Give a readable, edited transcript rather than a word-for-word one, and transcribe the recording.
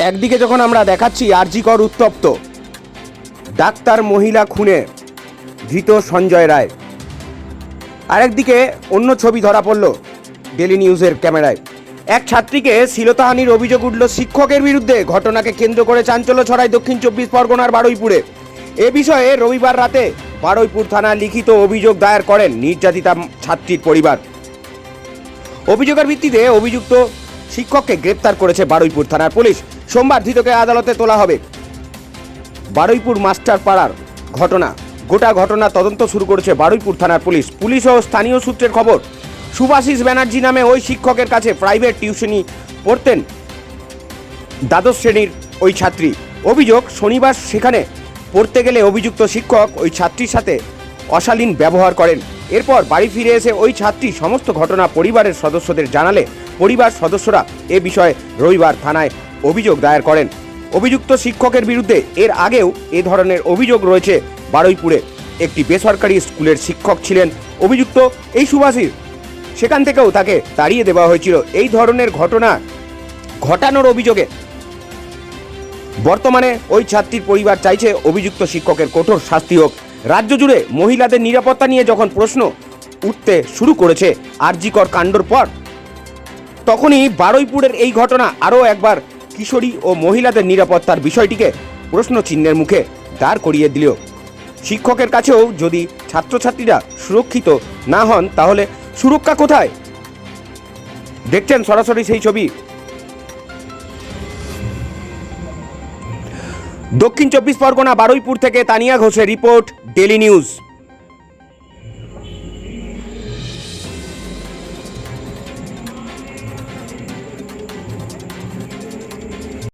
একদিকে যখন আমরা দেখাচ্ছি আরজি কর উত্তপ্ত, ডাক্তার মহিলা খুনে ধৃত সঞ্জয় রায়, আরেকদিকে অন্য ছবি ধরা পড়ল ডেলি নিউজের ক্যামেরায়। এক ছাত্রীকে শ্লীলতাহানির অভিযোগ উঠল শিক্ষকের বিরুদ্ধে। ঘটনাকে কেন্দ্র করে চাঞ্চল্য ছড়ায় দক্ষিণ চব্বিশ পরগনার বারুইপুরে। এ বিষয়ে রবিবার রাতে বারুইপুর থানায় লিখিত অভিযোগ দায়ের করেন নির্যাতিতা ছাত্রীর পরিবার। অভিযোগের ভিত্তিতে অভিযুক্ত শিক্ষককে গ্রেপ্তার করেছে বারুইপুর থানার পুলিশ। সোমবার ধৃতকে আদালতে তোলা হবে। বারুইপুর মাস্টার পাড়ার গোটা ঘটনা তদন্ত শুরু করেছে বারুইপুর থানার পুলিশ ও স্থানীয় সূত্রের খবর, সুভাষিস ব্যানার্জি নামে ওই শিক্ষকের কাছে প্রাইভেট টিউশনি পড়তেন দ্বাদশ শ্রেণীর ওই ছাত্রী। অভিযোগ, শনিবার সেখানে পড়তে গেলে অভিযুক্ত শিক্ষক ওই ছাত্রীর সাথে অশালীন ব্যবহার করেন। এরপর বাড়ি ফিরে এসে ওই ছাত্রী সমস্ত ঘটনা পরিবারের সদস্যদের জানালে পরিবার সদস্যরা এ বিষয়ে রবিবার থানায় অভিযোগ দায়ের করেন। অভিযুক্ত শিক্ষকের বিরুদ্ধে এর আগেও এ ধরনের অভিযোগ রয়েছে বারুইপুরে। একটি বেসরকারি স্কুলের শিক্ষক ছিলেন অভিযুক্ত এই সুভাষিস, সেখান থেকেও তাকে তাড়িয়ে দেওয়া হয়েছিল এই ধরনের ঘটনা ঘটানোর অভিযোগে। বর্তমানে ওই ছাত্রীর পরিবার চাইছে অভিযুক্ত শিক্ষকের কঠোর শাস্তি হোক। রাজ্য জুড়ে মহিলাদের নিরাপত্তা নিয়ে যখন প্রশ্ন উঠতে শুরু করেছে আরজি কর কাণ্ডর পর, তখনই বারুইপুরের এই ঘটনা আরও একবার কিশোরী ও মহিলাদের নিরাপত্তার বিষয়টিকে প্রশ্ন চিহ্নের মুখে দাঁড় করিয়ে দিল। শিক্ষকের কাছেও যদি ছাত্রছাত্রীরা সুরক্ষিত না হন তাহলে সুরক্ষা কোথায়? দেখছেন সরাসরি সেই ছবি। দক্ষিণ চব্বিশ পরগনা বারুইপুর থেকে তানিয়া ঘোষের রিপোর্ট, ডেলি নিউজ।